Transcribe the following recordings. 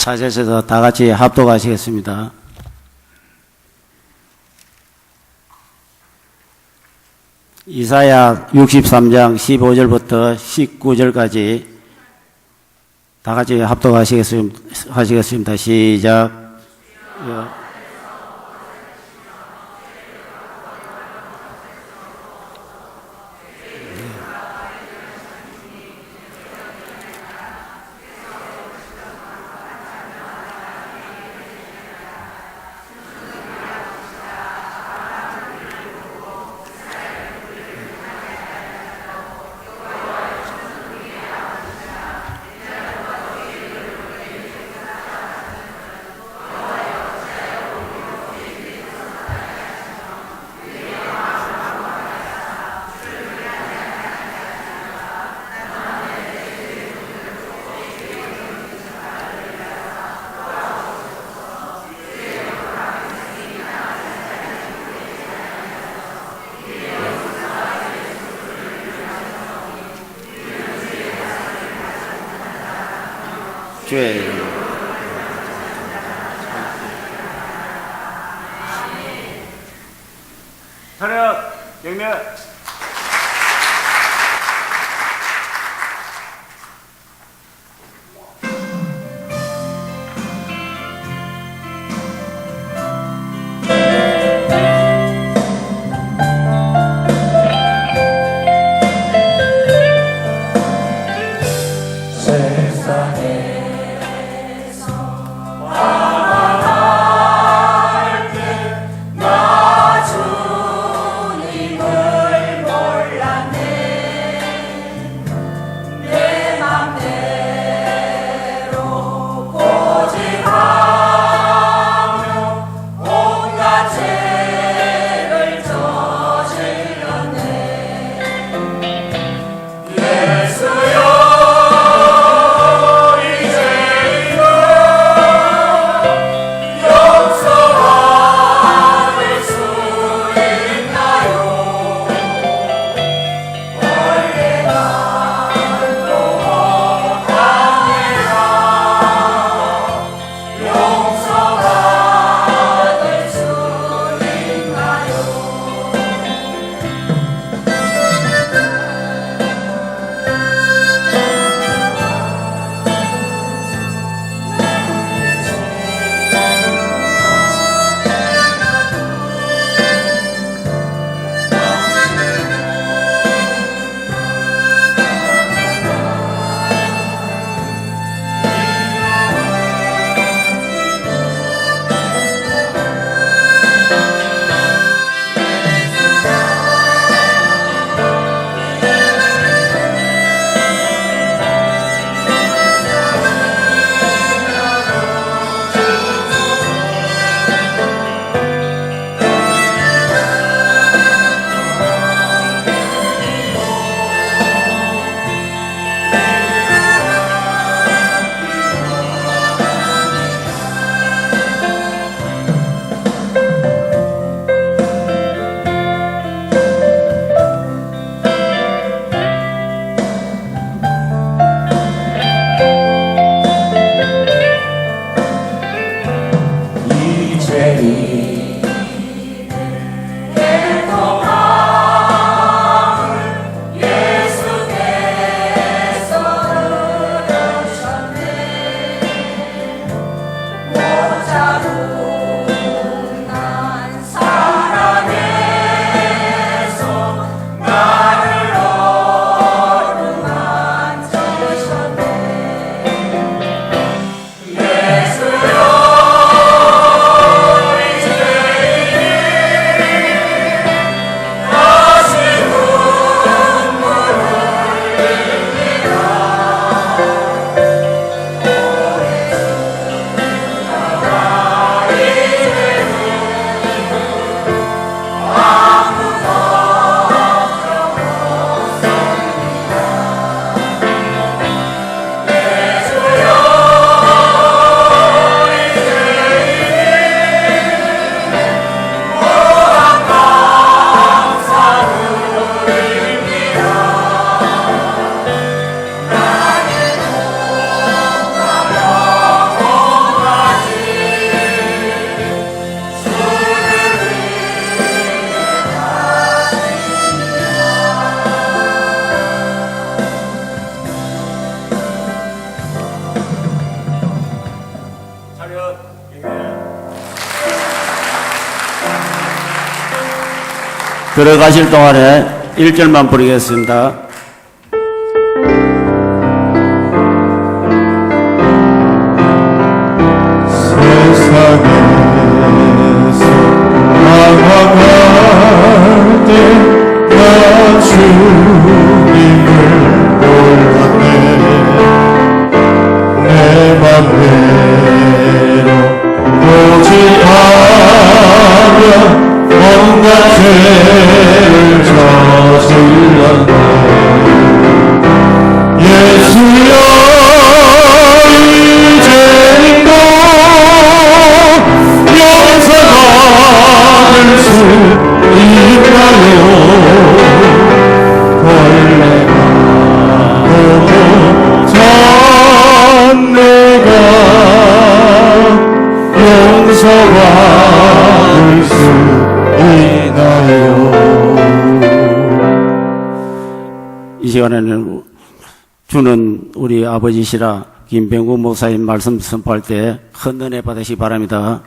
자리에서 다 같이 합독하시겠습니다. 이사야 63장 15절부터 19절까지 다 같이 합독하시겠습니다. 시작. 주의 이름으로. 찬양 경례. 나 주님을 걸어가실 동안에 1절만 부르겠습니다. 세상에서 방황할 때 나 주님을 몰랐네. 내 맘대로 보지 않으면 온갖 죄를 저질렀네. 예수여 이제도 용서받을 수 있나요? 벌레가 너무 전 내가 용서받을 수 있나요? 이 시간에는 주는 우리 아버지시라 김병구 목사님 말씀 선포할 때 큰 은혜 받으시기 바랍니다.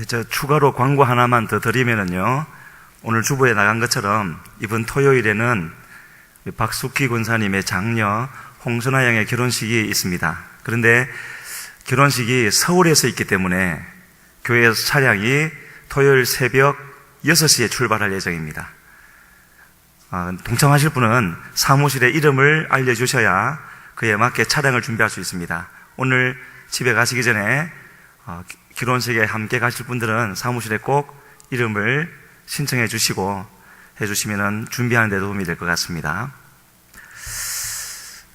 저 추가로 광고 하나만 더 드리면은요, 오늘 주보에 나간 것처럼 이번 토요일에는 박숙희 군사님의 장녀 홍선아 양의 결혼식이 있습니다. 그런데 결혼식이 서울에서 있기 때문에 교회 차량이 토요일 새벽 6시에 출발할 예정입니다. 동참하실 분은 사무실에 이름을 알려주셔야 그에 맞게 차량을 준비할 수 있습니다. 오늘 집에 가시기 전에 결혼식에 함께 가실 분들은 사무실에 꼭 이름을 신청해 주시고 해주시면 준비하는 데 도움이 될 것 같습니다.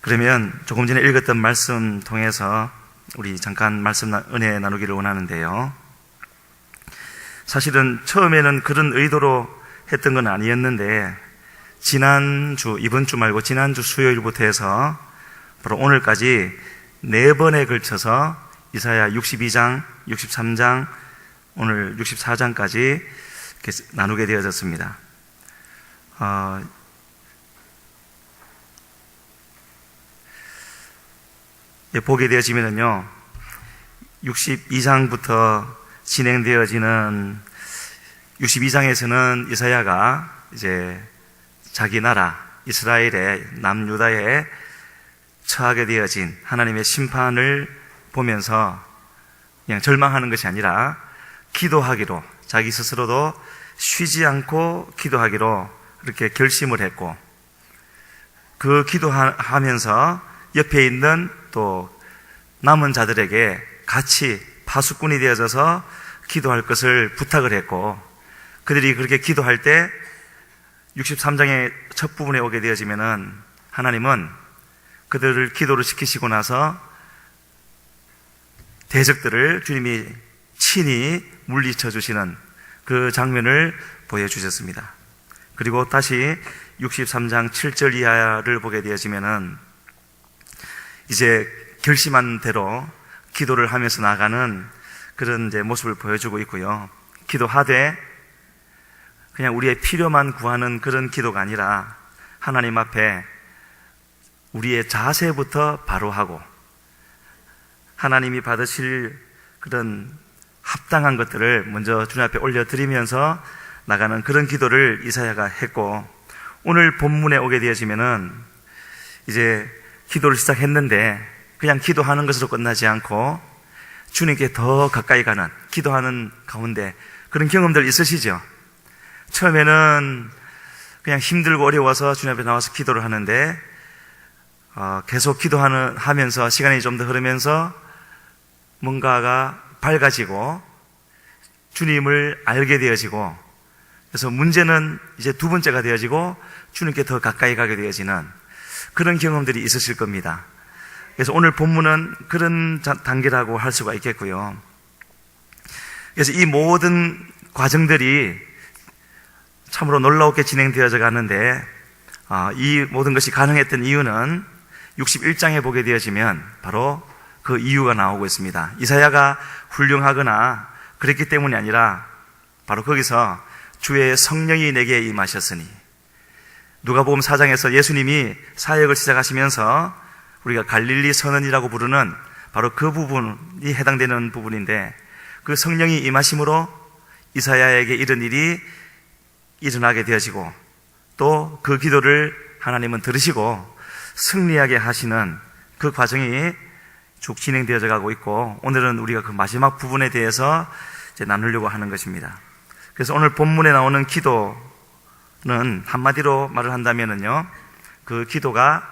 그러면 조금 전에 읽었던 말씀 통해서 우리 잠깐 말씀 은혜 나누기를 원하는데요. 사실은 처음에는 그런 의도로 했던 건 아니었는데 이번 주 말고 지난주 수요일부터 해서 바로 오늘까지 4번에 걸쳐서 이사야 62장, 63장, 오늘 64장까지 이렇게 나누게 되어졌습니다. 보게 되어지면요, 62장부터 진행되어지는 62장에서는 이사야가 이제 자기 나라 이스라엘의 남유다에 처하게 되어진 하나님의 심판을 보면서 그냥 절망하는 것이 아니라 기도하기로, 자기 스스로도 쉬지 않고 기도하기로 이렇게 결심을 했고, 그 기도하면서 옆에 있는 또 남은 자들에게 같이 파수꾼이 되어져서 기도할 것을 부탁을 했고, 그들이 그렇게 기도할 때 63장의 첫 부분에 오게 되어지면은 하나님은 그들을 기도를 시키시고 나서 대적들을 주님이 친히 물리쳐 주시는 그 장면을 보여주셨습니다. 그리고 다시 63장 7절 이하를 보게 되어지면은 이제 결심한 대로 기도를 하면서 나가는 그런 이제 모습을 보여주고 있고요. 기도하되 그냥 우리의 필요만 구하는 그런 기도가 아니라 하나님 앞에 우리의 자세부터 바로 하고 하나님이 받으실 그런 합당한 것들을 먼저 주님 앞에 올려드리면서 나가는 그런 기도를 이사야가 했고, 오늘 본문에 오게 되어지면은 이제 기도를 시작했는데 그냥 기도하는 것으로 끝나지 않고 주님께 더 가까이 가는, 기도하는 가운데 그런 경험들 있으시죠? 처음에는 그냥 힘들고 어려워서 주님 앞에 나와서 기도를 하는데 계속 하면서 시간이 좀 더 흐르면서 뭔가가 밝아지고 주님을 알게 되어지고, 그래서 문제는 이제 두 번째가 되어지고 주님께 더 가까이 가게 되어지는 그런 경험들이 있으실 겁니다. 그래서 오늘 본문은 그런 단계라고 할 수가 있겠고요. 그래서 이 모든 과정들이 참으로 놀라웠게 진행되어져 가는데, 이 모든 것이 가능했던 이유는 61장에 보게 되어지면 바로 그 이유가 나오고 있습니다. 이사야가 훌륭하거나 그랬기 때문이 아니라 바로 거기서 주의 성령이 내게 임하셨으니, 누가복음 4장에서 예수님이 사역을 시작하시면서 우리가 갈릴리 선언이라고 부르는 바로 그 부분이 해당되는 부분인데, 그 성령이 임하심으로 이사야에게 이런 일이 일어나게 되어지고, 또 그 기도를 하나님은 들으시고 승리하게 하시는 그 과정이 쭉 진행되어져 가고 있고, 오늘은 우리가 그 마지막 부분에 대해서 이제 나누려고 하는 것입니다. 그래서 오늘 본문에 나오는 기도는 한마디로 말을 한다면은요, 그 기도가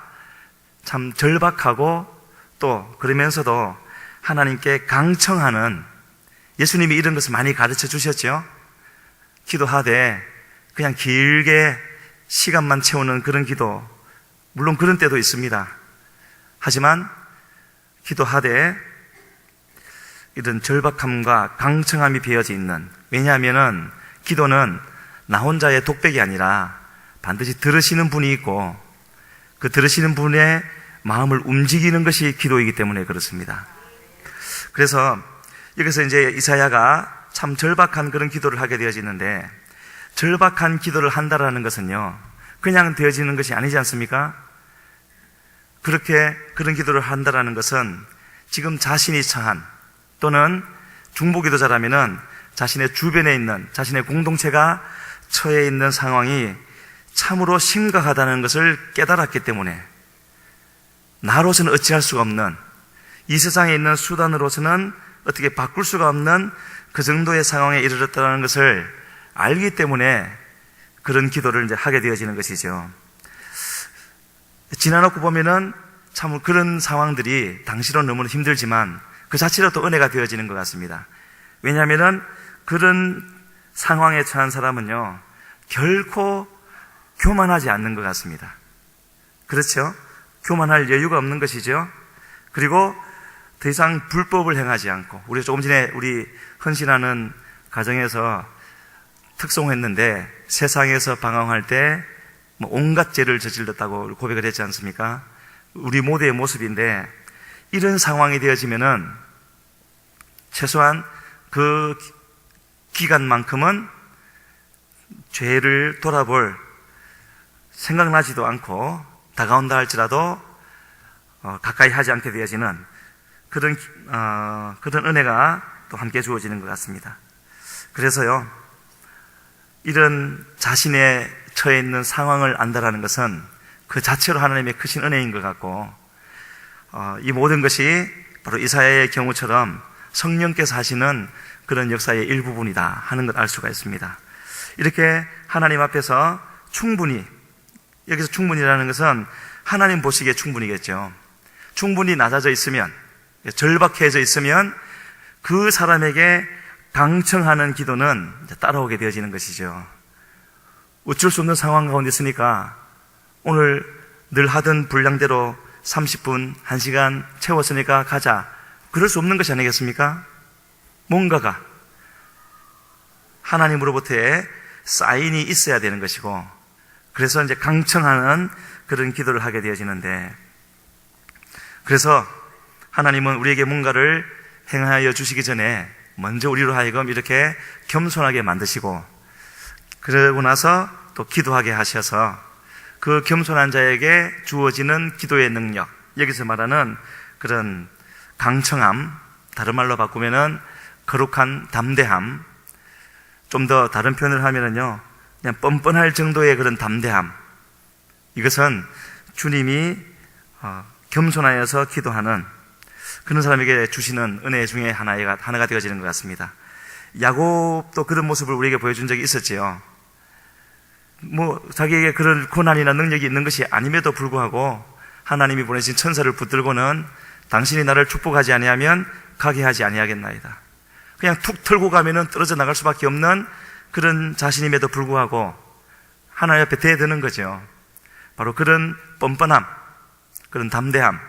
참 절박하고 또 그러면서도 하나님께 강청하는, 예수님이 이런 것을 많이 가르쳐 주셨죠. 기도하되 그냥 길게 시간만 채우는 그런 기도, 물론 그런 때도 있습니다. 하지만 기도하되 이런 절박함과 강청함이 배어져 있는, 왜냐하면은 기도는 나 혼자의 독백이 아니라 반드시 들으시는 분이 있고, 그 들으시는 분의 마음을 움직이는 것이 기도이기 때문에 그렇습니다. 그래서 여기서 이제 이사야가 참 절박한 그런 기도를 하게 되어지는데, 절박한 기도를 한다라는 것은요, 그냥 되어지는 것이 아니지 않습니까? 그렇게 그런 기도를 한다라는 것은 지금 자신이 처한, 또는 중보기도자라면은 자신의 주변에 있는, 자신의 공동체가 처해 있는 상황이 참으로 심각하다는 것을 깨달았기 때문에, 나로서는 어찌할 수가 없는, 이 세상에 있는 수단으로서는 어떻게 바꿀 수가 없는 그 정도의 상황에 이르렀다는 것을 알기 때문에 그런 기도를 이제 하게 되어지는 것이죠. 지나놓고 보면은 참 그런 상황들이 당시로 너무 힘들지만 그 자체로 또 은혜가 되어지는 것 같습니다. 왜냐하면은 그런 상황에 처한 사람은요, 결코 교만하지 않는 것 같습니다. 그렇죠? 교만할 여유가 없는 것이죠. 그리고 더 이상 불법을 행하지 않고, 우리 조금 전에 우리 헌신하는 가정에서 특송했는데, 세상에서 방황할 때 온갖 죄를 저질렀다고 고백을 했지 않습니까? 우리 모두의 모습인데, 이런 상황이 되어지면은 최소한 그 기간만큼은 죄를 돌아볼 생각나지도 않고, 다가온다 할지라도 가까이 하지 않게 되어지는 그런 은혜가 또 함께 주어지는 것 같습니다. 그래서요, 이런 자신의 처해 있는 상황을 안다라는 것은 그 자체로 하나님의 크신 은혜인 것 같고, 이 모든 것이 바로 이사야의 경우처럼 성령께서 하시는 그런 역사의 일부분이다 하는 걸 알 수가 있습니다. 이렇게 하나님 앞에서 충분히, 여기서 충분이라는 것은 하나님 보시기에 충분이겠죠. 충분히 낮아져 있으면, 절박해져 있으면 그 사람에게 강청하는 기도는 따라오게 되어지는 것이죠. 어쩔 수 없는 상황 가운데 있으니까 오늘 늘 하던 분량대로 30분, 1시간 채웠으니까 가자. 그럴 수 없는 것이 아니겠습니까? 뭔가가 하나님으로부터의 사인이 있어야 되는 것이고, 그래서 이제 강청하는 그런 기도를 하게 되어지는데, 그래서 하나님은 우리에게 뭔가를 행하여 주시기 전에 먼저 우리로 하여금 이렇게 겸손하게 만드시고, 그러고 나서 또 기도하게 하셔서 그 겸손한 자에게 주어지는 기도의 능력, 여기서 말하는 그런 강청함, 다른 말로 바꾸면은 거룩한 담대함, 좀 더 다른 표현을 하면은요, 그냥 뻔뻔할 정도의 그런 담대함, 이것은 주님이 겸손하여서 기도하는 그런 사람에게 주시는 은혜 중에 하나가 되어지는 것 같습니다. 야곱도 그런 모습을 우리에게 보여준 적이 있었지요. 자기에게 그런 고난이나 능력이 있는 것이 아님에도 불구하고 하나님이 보내신 천사를 붙들고는 당신이 나를 축복하지 아니하면 가게 하지 아니하겠나이다. 그냥 툭 털고 가면은 떨어져 나갈 수밖에 없는 그런 자신임에도 불구하고 하나님 앞에 대드는 거죠. 바로 그런 뻔뻔함, 그런 담대함,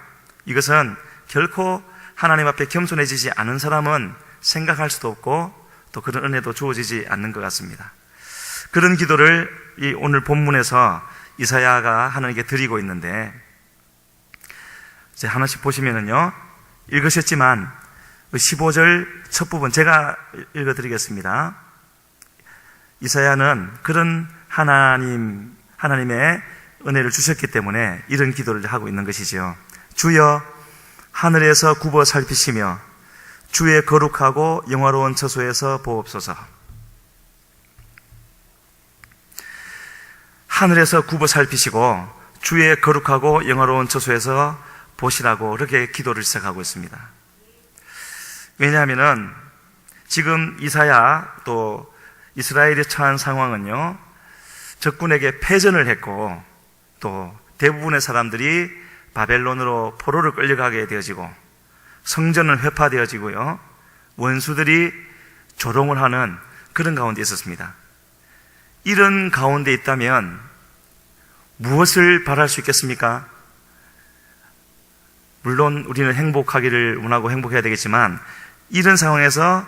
이것은 결코 하나님 앞에 겸손해지지 않은 사람은 생각할 수도 없고 또 그런 은혜도 주어지지 않는 것 같습니다. 그런 기도를 이 오늘 본문에서 이사야가 하나님께 드리고 있는데, 이제 하나씩 보시면은요, 읽으셨지만 15절 첫 부분 제가 읽어드리겠습니다. 이사야는 그런 하나님의 은혜를 주셨기 때문에 이런 기도를 하고 있는 것이지요. 주여 하늘에서 굽어 살피시며 주의 거룩하고 영화로운 처소에서 보옵소서. 하늘에서 굽어 살피시고 주의 거룩하고 영화로운 처소에서 보시라고 그렇게 기도를 시작하고 있습니다. 왜냐하면은 지금 이사야 또 이스라엘이 처한 상황은요, 적군에게 패전을 했고 또 대부분의 사람들이 바벨론으로 포로를 끌려가게 되어지고 성전은 회파되어지고요, 원수들이 조롱을 하는 그런 가운데 있었습니다. 이런 가운데 있다면 무엇을 바랄 수 있겠습니까? 물론 우리는 행복하기를 원하고 행복해야 되겠지만 이런 상황에서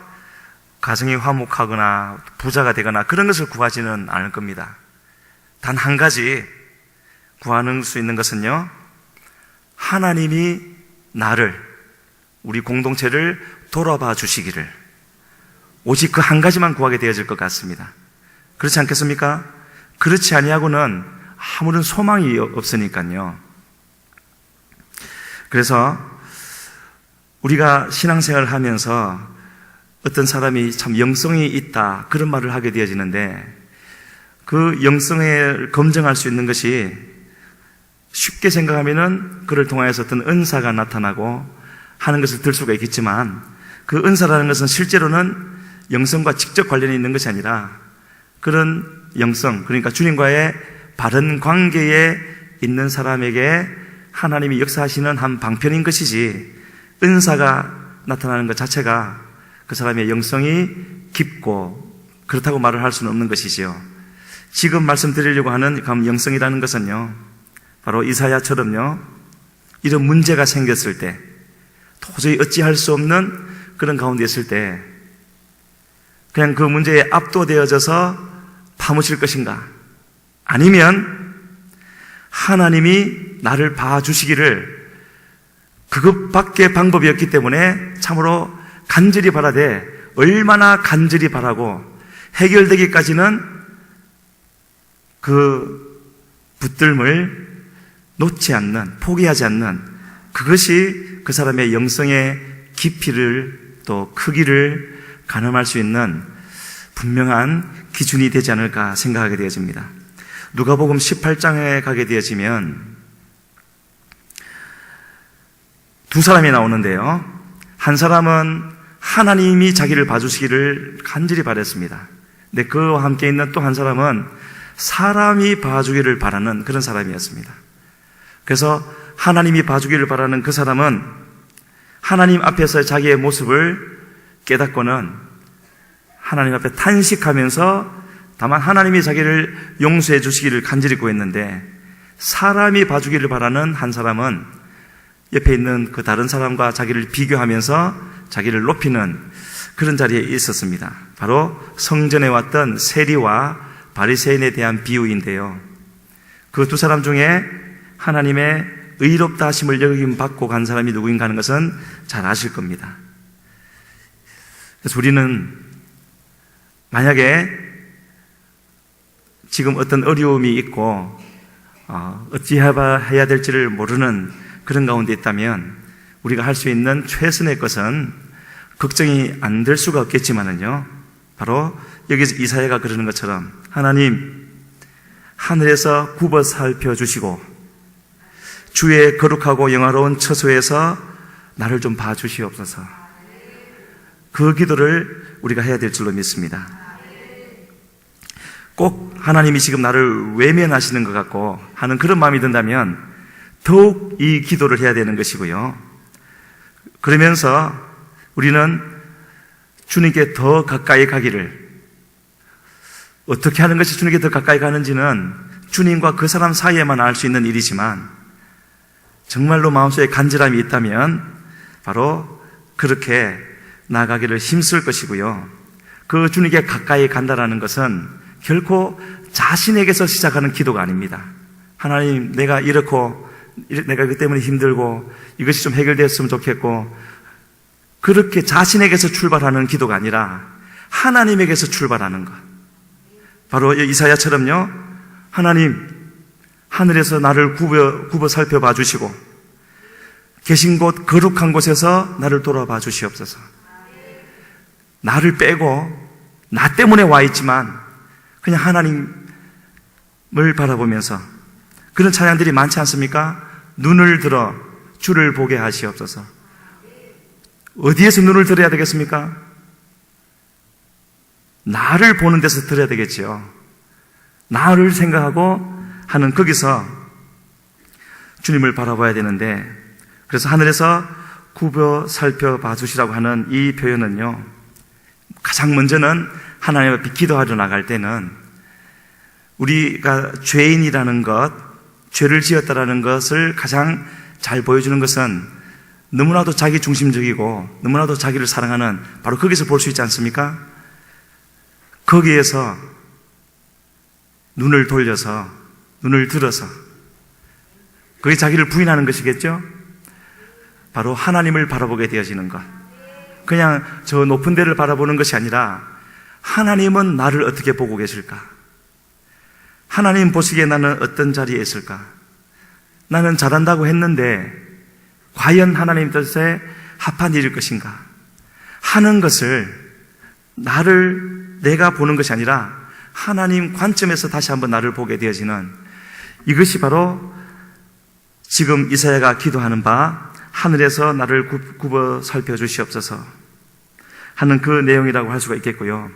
가정이 화목하거나 부자가 되거나 그런 것을 구하지는 않을 겁니다. 단 한 가지 구하는 수 있는 것은요, 하나님이 나를, 우리 공동체를 돌아봐 주시기를, 오직 그 한 가지만 구하게 되어질 것 같습니다. 그렇지 않겠습니까? 그렇지 아니하고는 아무런 소망이 없으니까요. 그래서 우리가 신앙생활을 하면서 어떤 사람이 참 영성이 있다 그런 말을 하게 되어지는데, 그 영성을 검증할 수 있는 것이 쉽게 생각하면은 그를 통하여서 어떤 은사가 나타나고 하는 것을 들 수가 있겠지만, 그 은사라는 것은 실제로는 영성과 직접 관련이 있는 것이 아니라 그런 영성, 그러니까 주님과의 바른 관계에 있는 사람에게 하나님이 역사하시는 한 방편인 것이지, 은사가 나타나는 것 자체가 그 사람의 영성이 깊고 그렇다고 말을 할 수는 없는 것이지요. 지금 말씀드리려고 하는 영성이라는 것은요, 바로 이사야처럼요, 이런 문제가 생겼을 때, 도저히 어찌할 수 없는 그런 가운데 있을 때 그냥 그 문제에 압도되어져서 파묻힐 것인가, 아니면 하나님이 나를 봐주시기를, 그것밖에 방법이 없기 때문에 참으로 간절히 바라되, 얼마나 간절히 바라고 해결되기까지는 그 붙들음을 놓지 않는, 포기하지 않는, 그것이 그 사람의 영성의 깊이를 또 크기를 가늠할 수 있는 분명한 기준이 되지 않을까 생각하게 되어집니다. 누가복음 18장에 가게 되어지면 두 사람이 나오는데요, 한 사람은 하나님이 자기를 봐주시기를 간절히 바랬습니다. 근데 그와 함께 있는 또 한 사람은 사람이 봐주기를 바라는 그런 사람이었습니다. 그래서 하나님이 봐주기를 바라는 그 사람은 하나님 앞에서 자기의 모습을 깨닫고는 하나님 앞에 탄식하면서 다만 하나님이 자기를 용서해 주시기를 간절히 구했는데, 사람이 봐주기를 바라는 한 사람은 옆에 있는 그 다른 사람과 자기를 비교하면서 자기를 높이는 그런 자리에 있었습니다. 바로 성전에 왔던 세리와 바리새인에 대한 비유인데요, 그 두 사람 중에 하나님의 의롭다 하심을 여김 받고 간 사람이 누구인가 하는 것은 잘 아실 겁니다. 그래서 우리는 만약에 지금 어떤 어려움이 있고 어찌해야 될지를 모르는 그런 가운데 있다면 우리가 할 수 있는 최선의 것은, 걱정이 안 될 수가 없겠지만은요, 바로 여기서 이사야가 그러는 것처럼 하나님, 하늘에서 굽어 살펴주시고 주의 거룩하고 영화로운 처소에서 나를 좀 봐주시옵소서. 그 기도를 우리가 해야 될 줄로 믿습니다. 꼭 하나님이 지금 나를 외면하시는 것 같고 하는 그런 마음이 든다면 더욱 이 기도를 해야 되는 것이고요, 그러면서 우리는 주님께 더 가까이 가기를, 어떻게 하는 것이 주님께 더 가까이 가는지는 주님과 그 사람 사이에만 알 수 있는 일이지만, 정말로 마음속에 간절함이 있다면 바로 그렇게 나아가기를 힘쓸 것이고요, 그 주님께 가까이 간다라는 것은 결코 자신에게서 시작하는 기도가 아닙니다. 하나님, 내가 이렇고 내가 그 때문에 힘들고 이것이 좀 해결됐으면 좋겠고, 그렇게 자신에게서 출발하는 기도가 아니라 하나님에게서 출발하는 것. 바로 이사야처럼요, 하나님, 하늘에서 나를 굽어 살펴봐 주시고 계신 곳 거룩한 곳에서 나를 돌아봐 주시옵소서. 나를 빼고 나 때문에 와 있지만 그냥 하나님을 바라보면서 그런 찬양들이 많지 않습니까? 눈을 들어 주를 보게 하시옵소서. 어디에서 눈을 들어야 되겠습니까? 나를 보는 데서 들어야 되겠지요. 나를 생각하고 하는 거기서 주님을 바라봐야 되는데, 그래서 하늘에서 굽어 살펴봐 주시라고 하는 이 표현은요, 가장 먼저는 하나님 앞에 기도하러 나갈 때는 우리가 죄인이라는 것, 죄를 지었다라는 것을 가장 잘 보여주는 것은 너무나도 자기 중심적이고 너무나도 자기를 사랑하는 바로 거기서 볼 수 있지 않습니까? 거기에서 눈을 돌려서, 눈을 들어서, 그게 자기를 부인하는 것이겠죠? 바로 하나님을 바라보게 되어지는 것. 그냥 저 높은 데를 바라보는 것이 아니라 하나님은 나를 어떻게 보고 계실까? 하나님 보시기에 나는 어떤 자리에 있을까? 나는 잘한다고 했는데 과연 하나님 뜻에 합한 일일 것인가? 하는 것을 내가 보는 것이 아니라 하나님 관점에서 다시 한번 나를 보게 되어지는, 이것이 바로 지금 이사야가 기도하는 바 하늘에서 나를 굽어 살펴주시옵소서 하는 그 내용이라고 할 수가 있겠고요.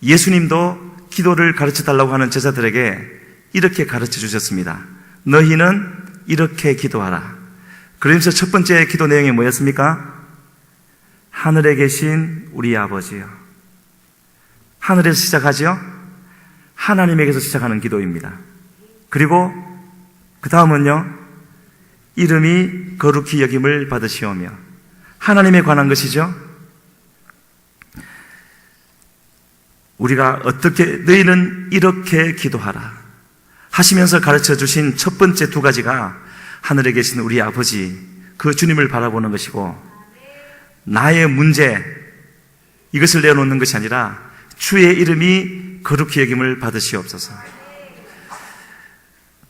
예수님도 기도를 가르쳐 달라고 하는 제자들에게 이렇게 가르쳐 주셨습니다. 너희는 이렇게 기도하라. 그러면서 첫 번째 기도 내용이 뭐였습니까? 하늘에 계신 우리 아버지요. 하늘에서 시작하죠? 하나님에게서 시작하는 기도입니다. 그리고 그 다음은요, 이름이 거룩히 여김을 받으시오며, 하나님에 관한 것이죠. 우리가 어떻게, 너희는 이렇게 기도하라 하시면서 가르쳐 주신 첫 번째 두 가지가 하늘에 계신 우리 아버지, 그 주님을 바라보는 것이고, 나의 문제, 이것을 내어놓는 것이 아니라 주의 이름이 거룩히 여김을 받으시옵소서.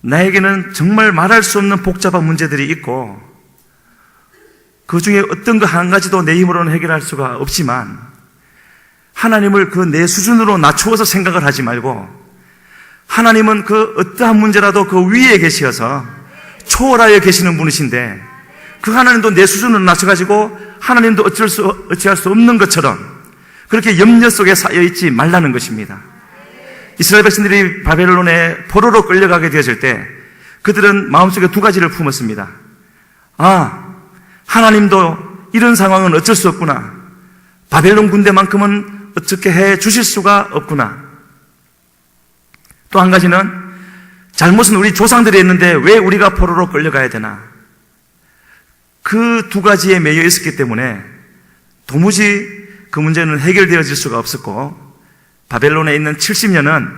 나에게는 정말 말할 수 없는 복잡한 문제들이 있고 그 중에 어떤 거 한 가지도 내 힘으로는 해결할 수가 없지만 하나님을 그 내 수준으로 낮추어서 생각을 하지 말고 하나님은 그 어떠한 문제라도 그 위에 계셔서 초월하여 계시는 분이신데 그 하나님도 내 수준으로 낮춰가지고 하나님도 어찌할 수 없는 것처럼 그렇게 염려 속에 쌓여있지 말라는 것입니다. 이스라엘 백성들이 바벨론에 포로로 끌려가게 되었을 때 그들은 마음속에 두 가지를 품었습니다. 하나님도 이런 상황은 어쩔 수 없구나. 바벨론 군대만큼은 어떻게 해 주실 수가 없구나. 또 한 가지는 잘못은 우리 조상들이 했는데 왜 우리가 포로로 끌려가야 되나. 그 두 가지에 매여 있었기 때문에 도무지 그 문제는 해결되어질 수가 없었고, 바벨론에 있는 70년은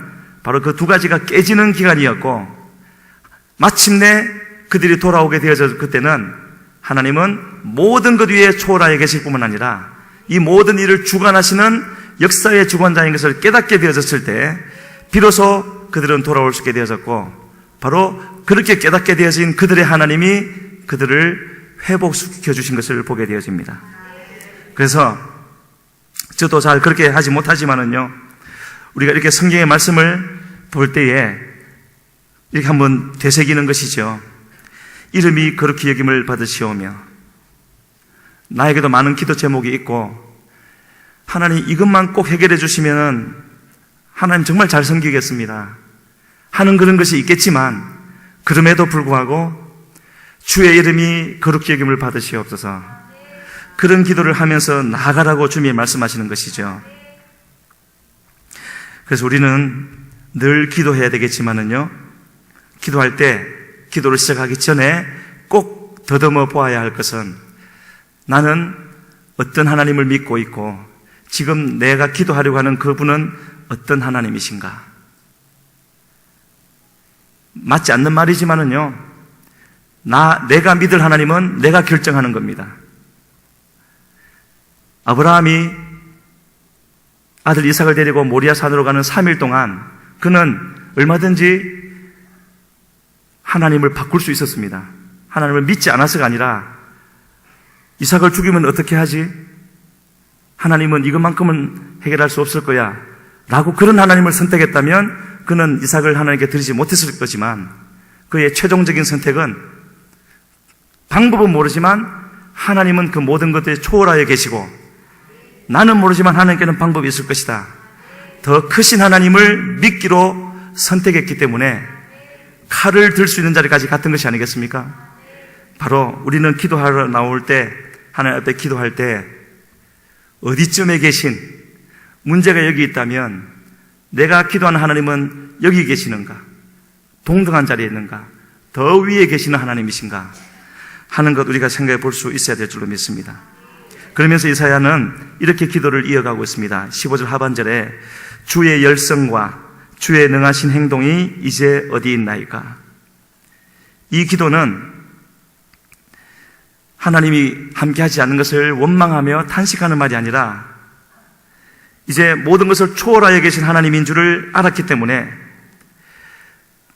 바로 그 두 가지가 깨지는 기간이었고, 마침내 그들이 돌아오게 되어져 그때는 하나님은 모든 것 위에 초월하여 계실 뿐만 아니라 이 모든 일을 주관하시는 역사의 주관자인 것을 깨닫게 되어졌을 때 비로소 그들은 돌아올 수 있게 되어졌고, 바로 그렇게 깨닫게 되어진 그들의 하나님이 그들을 회복시켜 주신 것을 보게 되어집니다. 그래서 저도 잘 그렇게 하지 못하지만은요, 우리가 이렇게 성경의 말씀을 볼 때에 이렇게 한번 되새기는 것이죠. 이름이 거룩히 여김을 받으시오며, 나에게도 많은 기도 제목이 있고 하나님 이것만 꼭 해결해 주시면 하나님 정말 잘 섬기겠습니다 하는 그런 것이 있겠지만, 그럼에도 불구하고 주의 이름이 거룩히 여김을 받으시옵소서, 그런 기도를 하면서 나아가라고 주님이 말씀하시는 것이죠. 그래서 우리는 늘 기도해야 되겠지만은요, 기도할 때, 기도를 시작하기 전에 꼭 더듬어 보아야 할 것은, 나는 어떤 하나님을 믿고 있고 지금 내가 기도하려고 하는 그분은 어떤 하나님이신가. 맞지 않는 말이지만은요, 내가 믿을 하나님은 내가 결정하는 겁니다. 아브라함이 아들 이삭을 데리고 모리아 산으로 가는 3일 동안 그는 얼마든지 하나님을 바꿀 수 있었습니다. 하나님을 믿지 않아서가 아니라 이삭을 죽이면 어떻게 하지? 하나님은 이것만큼은 해결할 수 없을 거야 라고 그런 하나님을 선택했다면 그는 이삭을 하나님께 드리지 못했을 거지만 그의 최종적인 선택은 방법은 모르지만 하나님은 그 모든 것들이 초월하여 계시고 나는 모르지만 하나님께는 방법이 있을 것이다. 더 크신 하나님을 믿기로 선택했기 때문에 칼을 들 수 있는 자리까지 갔던 것이 아니겠습니까? 바로 우리는 기도하러 나올 때, 하나님 앞에 기도할 때 어디쯤에 계신, 문제가 여기 있다면 내가 기도하는 하나님은 여기 계시는가? 동등한 자리에 있는가? 더 위에 계시는 하나님이신가? 하는 것 우리가 생각해 볼 수 있어야 될 줄로 믿습니다. 그러면서 이사야는 이렇게 기도를 이어가고 있습니다. 15절 하반절에 주의 열성과 주의 능하신 행동이 이제 어디 있나이까? 이 기도는 하나님이 함께하지 않는 것을 원망하며 탄식하는 말이 아니라 이제 모든 것을 초월하여 계신 하나님인 줄을 알았기 때문에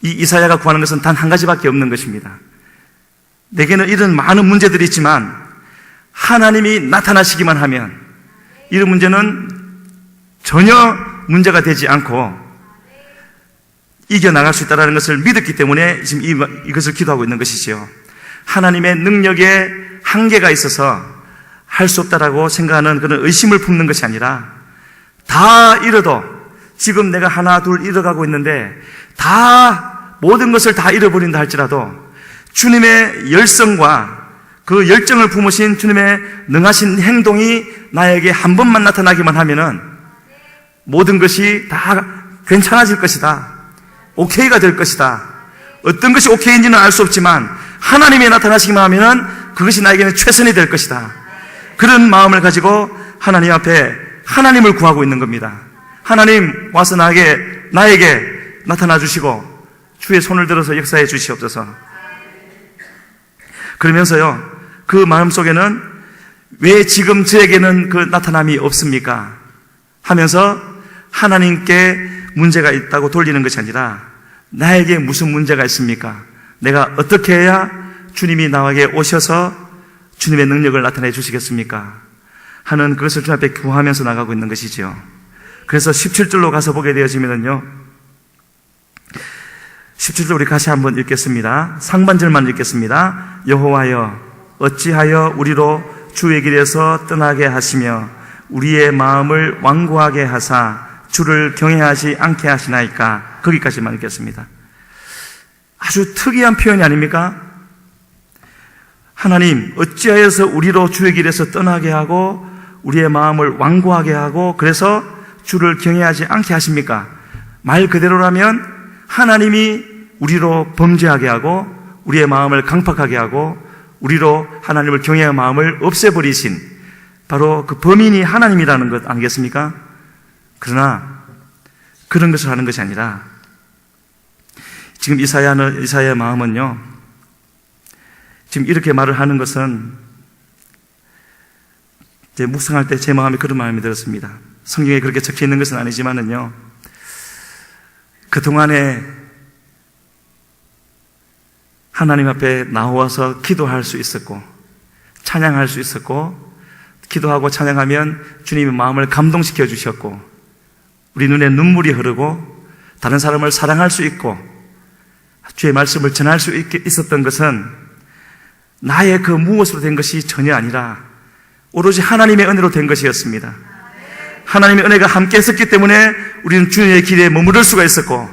이 이사야가 구하는 것은 단 한 가지밖에 없는 것입니다. 내게는 이런 많은 문제들이 있지만 하나님이 나타나시기만 하면 이런 문제는 전혀 문제가 되지 않고 이겨나갈 수 있다는 것을 믿었기 때문에 지금 이것을 기도하고 있는 것이지요. 하나님의 능력에 한계가 있어서 할 수 없다라고 생각하는 그런 의심을 품는 것이 아니라 다 잃어도 지금 내가 하나 둘 잃어가고 있는데 다 모든 것을 다 잃어버린다 할지라도 주님의 열성과 그 열정을 품으신 주님의 능하신 행동이 나에게 한 번만 나타나기만 하면은 모든 것이 다 괜찮아질 것이다. 오케이가 될 것이다. 어떤 것이 오케이인지는 알 수 없지만 하나님이 나타나시기만 하면은 그것이 나에게는 최선이 될 것이다. 그런 마음을 가지고 하나님 앞에 하나님을 구하고 있는 겁니다. 하나님 와서 나에게 나타나 주시고 주의 손을 들어서 역사해 주시옵소서. 그러면서요, 그 마음속에는 왜 지금 저에게는 그 나타남이 없습니까? 하면서 하나님께 문제가 있다고 돌리는 것이 아니라 나에게 무슨 문제가 있습니까? 내가 어떻게 해야 주님이 나에게 오셔서 주님의 능력을 나타내 주시겠습니까? 하는 그것을 주님 앞에 구하면서 나가고 있는 것이지요. 그래서 17절로 가서 보게 되어지면요, 17절 우리 다시 한번 읽겠습니다. 상반절만 읽겠습니다. 여호와여 어찌하여 우리로 주의 길에서 떠나게 하시며 우리의 마음을 완고하게 하사 주를 경외하지 않게 하시나이까? 거기까지만 읽겠습니다. 아주 특이한 표현이 아닙니까? 하나님 어찌하여서 우리로 주의 길에서 떠나게 하고 우리의 마음을 완고하게 하고 그래서 주를 경외하지 않게 하십니까? 말 그대로라면 하나님이 우리로 범죄하게 하고 우리의 마음을 강팍하게 하고 우리로 하나님을 경외할 마음을 없애버리신 바로 그 범인이 하나님이라는 것 아니겠습니까? 그러나 그런 것을 하는 것이 아니라 지금 이사야의 마음은요, 지금 이렇게 말을 하는 것은 제 묵상할 때 제 마음에 그런 마음이 들었습니다. 성경에 그렇게 적혀 있는 것은 아니지만은요, 그동안에 하나님 앞에 나와서 기도할 수 있었고 찬양할 수 있었고 기도하고 찬양하면 주님의 마음을 감동시켜 주셨고 우리 눈에 눈물이 흐르고 다른 사람을 사랑할 수 있고 주의 말씀을 전할 수 있었던 것은 나의 그 무엇으로 된 것이 전혀 아니라 오로지 하나님의 은혜로 된 것이었습니다. 하나님의 은혜가 함께 했었기 때문에 우리는 주님의 길에 머무를 수가 있었고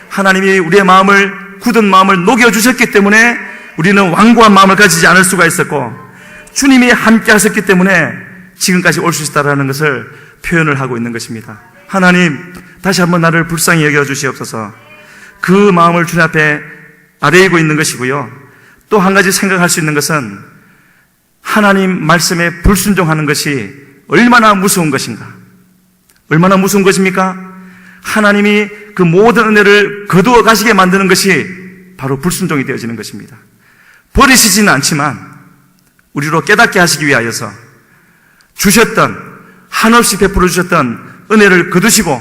하나님이 우리의 마음을 굳은 마음을 녹여주셨기 때문에 우리는 완고한 마음을 가지지 않을 수가 있었고 주님이 함께 하셨기 때문에 지금까지 올 수 있다는 것을 표현을 하고 있는 것입니다. 하나님 다시 한번 나를 불쌍히 여겨주시옵소서. 그 마음을 주님 앞에 아뢰고 있는 것이고요. 또 한 가지 생각할 수 있는 것은 하나님 말씀에 불순종하는 것이 얼마나 무서운 것인가. 얼마나 무서운 것입니까? 하나님이 그 모든 은혜를 거두어 가시게 만드는 것이 바로 불순종이 되어지는 것입니다. 버리시지는 않지만 우리로 깨닫게 하시기 위하여서 주셨던 한없이 베풀어 주셨던 은혜를 거두시고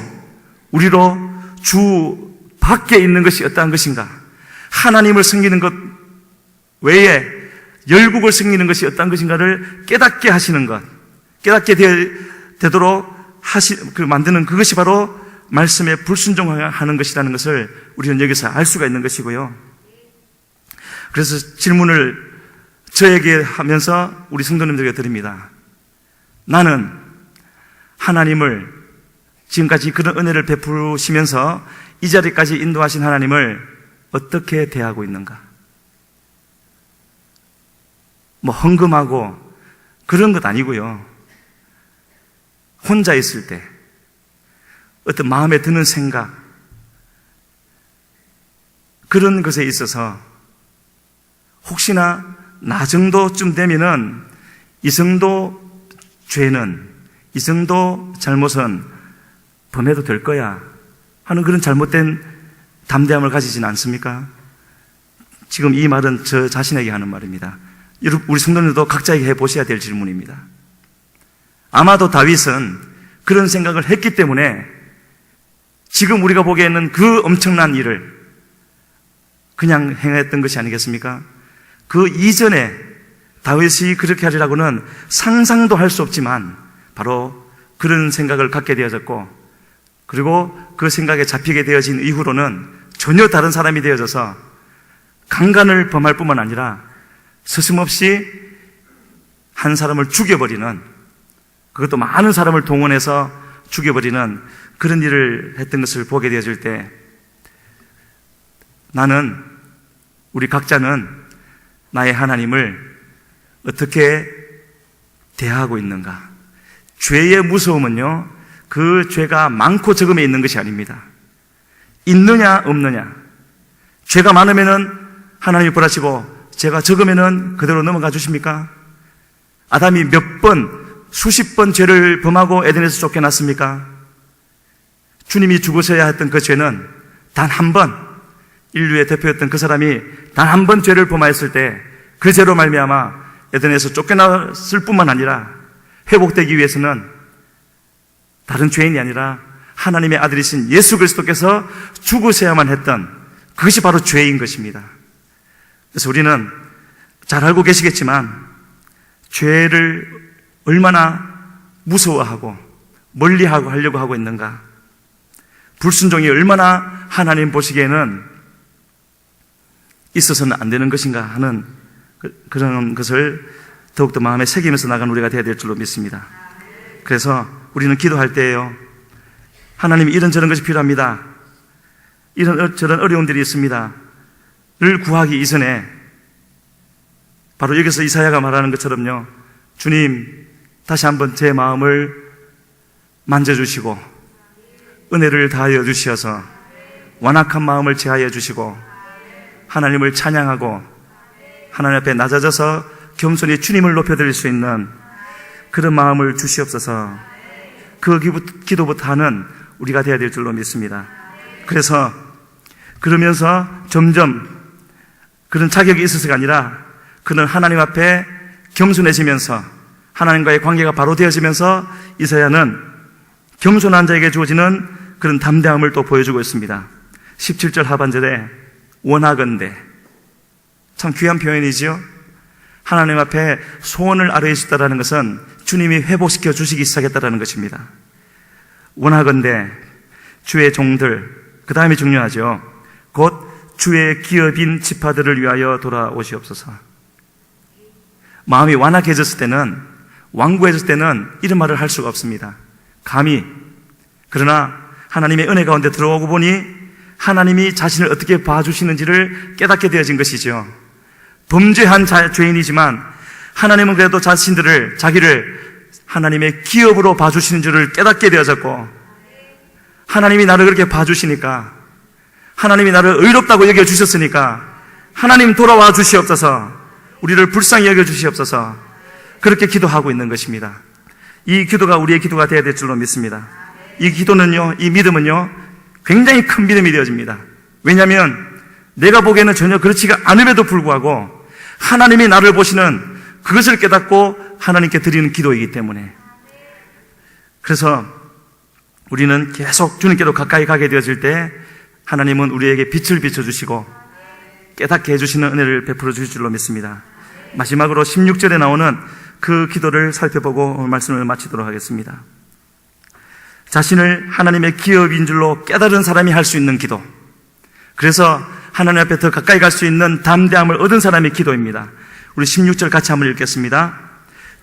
우리로 주 밖에 있는 것이 어떠한 것인가, 하나님을 섬기는 것 외에 열국을 섬기는 것이 어떤 것인가를 깨닫게 하시는 것, 깨닫게 되도록 만드는 그것이 바로 말씀에 불순종하는 것이라는 것을 우리는 여기서 알 수가 있는 것이고요. 그래서 질문을 저에게 하면서 우리 성도님들에게 드립니다. 나는 하나님을 지금까지 그런 은혜를 베푸시면서 이 자리까지 인도하신 하나님을 어떻게 대하고 있는가? 뭐 헌금하고 그런 것 아니고요. 혼자 있을 때 어떤 마음에 드는 생각, 그런 것에 있어서 혹시나 나 정도쯤 되면은 이 정도 죄는, 이 정도 잘못은 범해도 될 거야 하는 그런 잘못된 담대함을 가지지는 않습니까? 지금 이 말은 저 자신에게 하는 말입니다. 우리 성도님들도 각자에게 해보셔야 될 질문입니다. 아마도 다윗은 그런 생각을 했기 때문에 지금 우리가 보기에는 그 엄청난 일을 그냥 행했던 것이 아니겠습니까? 그 이전에 다윗이 그렇게 하리라고는 상상도 할 수 없지만 바로 그런 생각을 갖게 되어졌고, 그리고 그 생각에 잡히게 되어진 이후로는 전혀 다른 사람이 되어져서 강간을 범할 뿐만 아니라 스스럼없이 한 사람을 죽여버리는, 그것도 많은 사람을 동원해서 죽여버리는 그런 일을 했던 것을 보게 되어질 때 나는, 우리 각자는 나의 하나님을 어떻게 대하고 있는가? 죄의 무서움은요, 그 죄가 많고 적음에 있는 것이 아닙니다. 있느냐 없느냐. 죄가 많으면은 하나님이 벌하시고 죄가 적으면은 그대로 넘어가 주십니까? 아담이 몇 번, 수십 번 죄를 범하고 에덴에서 쫓겨났습니까? 주님이 죽으셔야 했던 그 죄는 단 한 번, 인류의 대표였던 그 사람이 단 한 번 죄를 범하였을 때 그 죄로 말미암아 에덴에서 쫓겨났을 뿐만 아니라 회복되기 위해서는 다른 죄인이 아니라 하나님의 아들이신 예수 그리스도께서 죽으셔야만 했던, 그것이 바로 죄인 것입니다. 그래서 우리는 잘 알고 계시겠지만 죄를 얼마나 무서워하고 멀리하고 하려고 하고 있는가, 불순종이 얼마나 하나님 보시기에는 있어서는 안 되는 것인가 하는 그런 것을 더욱더 마음에 새기면서 나간 우리가 되어야 될 줄로 믿습니다. 그래서 우리는 기도할 때에요, 하나님이 이런저런 것이 필요합니다, 이런저런 어려움들이 있습니다 를 구하기 이전에 바로 여기서 이사야가 말하는 것처럼요, 주님 다시 한번 제 마음을 만져주시고 은혜를 다하여 주시어서 완악한 마음을 제하여 주시고 하나님을 찬양하고 하나님 앞에 낮아져서 겸손히 주님을 높여드릴 수 있는 그런 마음을 주시옵소서. 그 기도부터 하는 우리가 되어야 될 줄로 믿습니다. 그래서 그러면서 점점 그런 자격이 있어서가 아니라 그는 하나님 앞에 겸손해지면서 하나님과의 관계가 바로 되어지면서 이사야는 겸손한 자에게 주어지는 그런 담대함을 또 보여주고 있습니다. 17절 하반절에 원하건대, 참 귀한 표현이지요. 하나님 앞에 소원을 아뢰일 수 있다는 것은 주님이 회복시켜 주시기 시작했다는 것입니다. 원하건대 주의 종들, 그 다음이 중요하죠. 곧 주의 기업인 지파들을 위하여 돌아오시옵소서. 마음이 완악해졌을 때는, 완고해졌을 때는 이런 말을 할 수가 없습니다. 감히. 그러나 하나님의 은혜 가운데 들어오고 보니 하나님이 자신을 어떻게 봐주시는지를 깨닫게 되어진 것이죠. 범죄한 죄인이지만 하나님은 그래도 자기를 하나님의 기업으로 봐주시는 줄을 깨닫게 되어졌고, 하나님이 나를 그렇게 봐주시니까, 하나님이 나를 의롭다고 여겨주셨으니까 하나님 돌아와 주시옵소서, 우리를 불쌍히 여겨주시옵소서, 그렇게 기도하고 있는 것입니다. 이 기도가 우리의 기도가 되어야 될 줄로 믿습니다. 이 기도는요, 이 믿음은요, 굉장히 큰 믿음이 되어집니다. 왜냐하면 내가 보기에는 전혀 그렇지가 않음에도 불구하고 하나님이 나를 보시는 그것을 깨닫고 하나님께 드리는 기도이기 때문에, 그래서 우리는 계속 주님께로 가까이 가게 되어질 때 하나님은 우리에게 빛을 비춰주시고 깨닫게 해주시는 은혜를 베풀어 주실 줄로 믿습니다. 마지막으로 16절에 나오는 그 기도를 살펴보고 오늘 말씀을 마치도록 하겠습니다. 자신을 하나님의 기업인 줄로 깨달은 사람이 할 수 있는 기도, 그래서 하나님 앞에 더 가까이 갈 수 있는 담대함을 얻은 사람의 기도입니다. 우리 16절 같이 한번 읽겠습니다.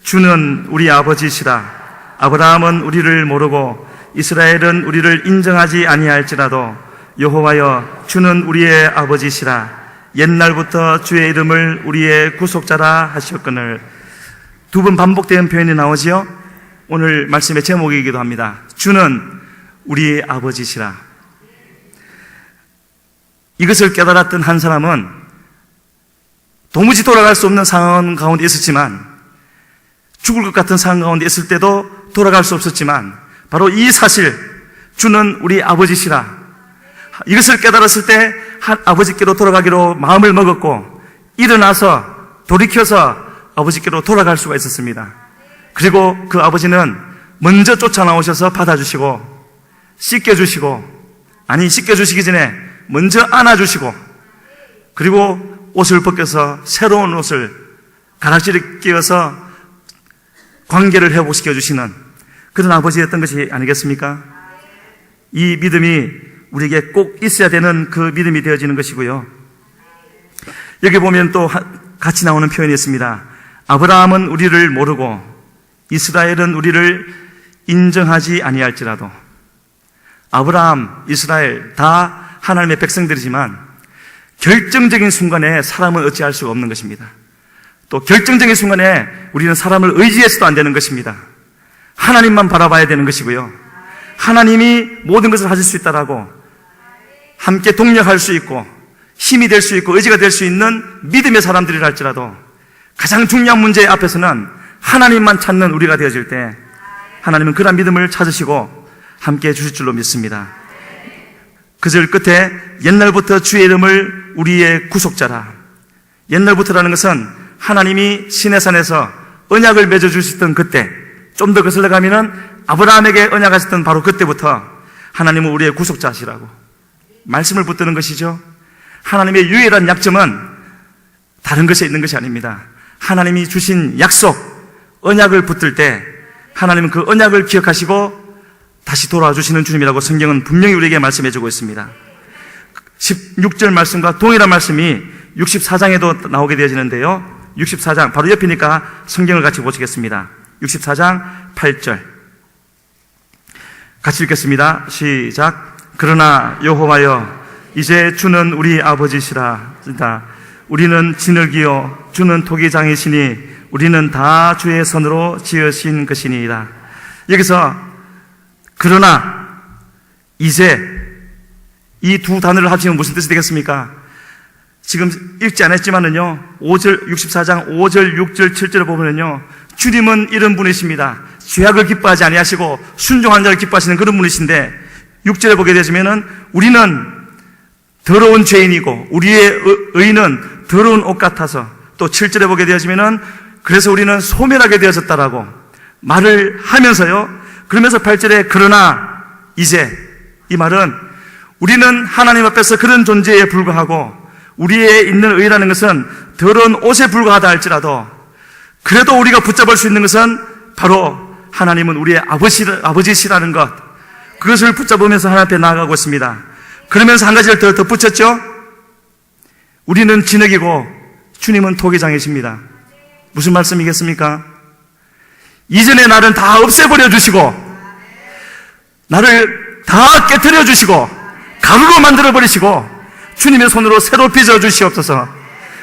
주는 우리 아버지시라. 아브라함은 우리를 모르고 이스라엘은 우리를 인정하지 아니할지라도 여호와여, 주는 우리의 아버지시라. 옛날부터 주의 이름을 우리의 구속자라 하셨거늘. 두 번 반복되는 표현이 나오지요. 오늘 말씀의 제목이기도 합니다. 주는 우리의 아버지시라. 이것을 깨달았던 한 사람은 도무지 돌아갈 수 없는 상황 가운데 있었지만, 죽을 것 같은 상황 가운데 있을 때도 돌아갈 수 없었지만, 바로 이 사실, 주는 우리 아버지시라, 이것을 깨달았을 때 아버지께로 돌아가기로 마음을 먹었고, 일어나서 돌이켜서 아버지께로 돌아갈 수가 있었습니다. 그리고 그 아버지는 먼저 쫓아 나오셔서 받아주시고, 씻겨주시고, 아니 씻겨주시기 전에 먼저 안아주시고, 그리고 옷을 벗겨서 새로운 옷을 가락지를 끼워서 관계를 회복시켜주시는 그런 아버지였던 것이 아니겠습니까? 이 믿음이 우리에게 꼭 있어야 되는 그 믿음이 되어지는 것이고요. 여기 보면 또 같이 나오는 표현이 있습니다. 아브라함은 우리를 모르고 이스라엘은 우리를 인정하지 아니할지라도. 아브라함, 이스라엘 다 하나님의 백성들이지만 결정적인 순간에 사람은 어찌할 수가 없는 것입니다. 또 결정적인 순간에 우리는 사람을 의지해서도 안 되는 것입니다. 하나님만 바라봐야 되는 것이고요. 하나님이 모든 것을 하실 수 있다라고 함께 동력할 수 있고 힘이 될 수 있고 의지가 될 수 있는 믿음의 사람들이라 할지라도 가장 중요한 문제 앞에서는 하나님만 찾는 우리가 되어질 때 하나님은 그런 믿음을 찾으시고 함께 주실 줄로 믿습니다. 그 절 끝에 옛날부터 주의 이름을 우리의 구속자라. 옛날부터라는 것은 하나님이 시내산에서 언약을 맺어주셨던 그때, 좀 더 거슬러 가면은 아브라함에게 언약하셨던 바로 그때부터 하나님은 우리의 구속자시라고 말씀을 붙드는 것이죠. 하나님의 유일한 약점은 다른 것에 있는 것이 아닙니다. 하나님이 주신 약속, 언약을 붙들 때 하나님은 그 언약을 기억하시고 다시 돌아와 주시는 주님이라고 성경은 분명히 우리에게 말씀해 주고 있습니다. 16절 말씀과 동일한 말씀이 64장에도 나오게 되어지는데요. 64장 바로 옆이니까 성경을 같이 보시겠습니다. 64장 8절 같이 읽겠습니다. 시작. 그러나 여호와여, 이제 주는 우리 아버지시라. 우리는 진흙이요 주는 토기장이시니 우리는 다 주의 손으로 지으신 것이니이다. 여기서 그러나, 이제, 이 두 단어를 합치면 무슨 뜻이 되겠습니까? 지금 읽지 않았지만은요, 5절, 64장 5절, 6절, 7절을 보면은요, 주님은 이런 분이십니다. 죄악을 기뻐하지 아니하시고 순종한 자를 기뻐하시는 그런 분이신데, 6절에 보게 되시면은 우리는 더러운 죄인이고 우리의 의는 더러운 옷 같아서, 또 7절에 보게 되시면은 그래서 우리는 소멸하게 되어졌다라고 말을 하면서요, 그러면서 8절에 그러나 이제, 이 말은 우리는 하나님 앞에서 그런 존재에 불과하고 우리의 있는 의라는 것은 더러운 옷에 불과하다 할지라도 그래도 우리가 붙잡을 수 있는 것은 바로 하나님은 우리의 아버지시라는 것, 그것을 붙잡으면서 하나님 앞에 나아가고 있습니다. 그러면서 한 가지를 더 덧붙였죠. 우리는 진흙이고 주님은 토기장이십니다. 무슨 말씀이겠습니까? 이전에 나를 다 없애버려 주시고 나를 다 깨트려 주시고 가루로 만들어 버리시고 주님의 손으로 새로 빚어 주시옵소서.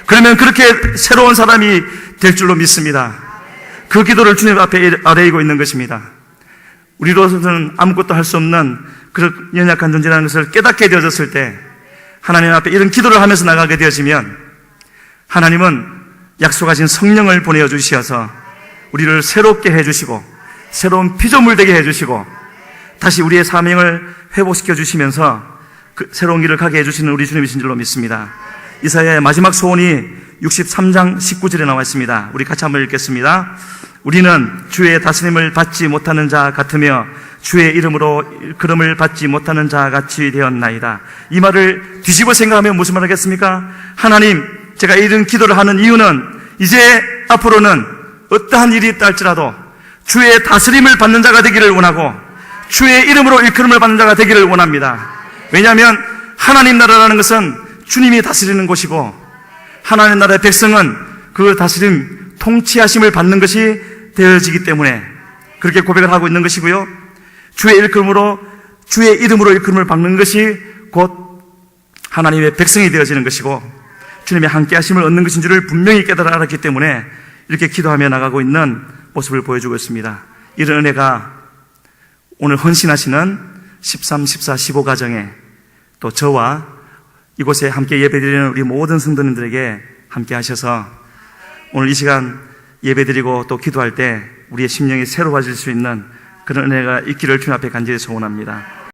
그러면 그렇게 새로운 사람이 될 줄로 믿습니다. 그 기도를 주님 앞에 아뢰이고 있는 것입니다. 우리로서는 아무것도 할 수 없는 그런 연약한 존재라는 것을 깨닫게 되어졌을 때 하나님 앞에 이런 기도를 하면서 나가게 되어지면 하나님은 약속하신 성령을 보내어 주시어서 우리를 새롭게 해주시고 새로운 피조물 되게 해주시고 다시 우리의 사명을 회복시켜 주시면서 그 새로운 길을 가게 해주시는 우리 주님이신 줄로 믿습니다. 이사야의 마지막 소원이 63장 19절에 나와 있습니다. 우리 같이 한번 읽겠습니다. 우리는 주의 다스림을 받지 못하는 자 같으며 주의 이름으로 걸음을 받지 못하는 자 같이 되었나이다. 이 말을 뒤집어 생각하면 무슨 말 하겠습니까? 하나님, 제가 이런 기도를 하는 이유는 이제 앞으로는 어떠한 일이 있다 할지라도 주의 다스림을 받는 자가 되기를 원하고 주의 이름으로 일컬음을 받는 자가 되기를 원합니다. 왜냐하면 하나님 나라라는 것은 주님이 다스리는 곳이고 하나님 나라의 백성은 그 다스림, 통치하심을 받는 것이 되어지기 때문에 그렇게 고백을 하고 있는 것이고요. 주의 이름으로 일컬음을 받는 것이 곧 하나님의 백성이 되어지는 것이고 주님의 함께 하심을 얻는 것인 줄을 분명히 깨달아 알았기 때문에 이렇게 기도하며 나가고 있는 모습을 보여주고 있습니다. 이런 은혜가 오늘 헌신하시는 13, 14, 15 가정에 또 저와 이곳에 함께 예배드리는 우리 모든 성도님들에게 함께 하셔서 오늘 이 시간 예배드리고 또 기도할 때 우리의 심령이 새로워질 수 있는 그런 은혜가 있기를 주님 앞에 간절히 소원합니다.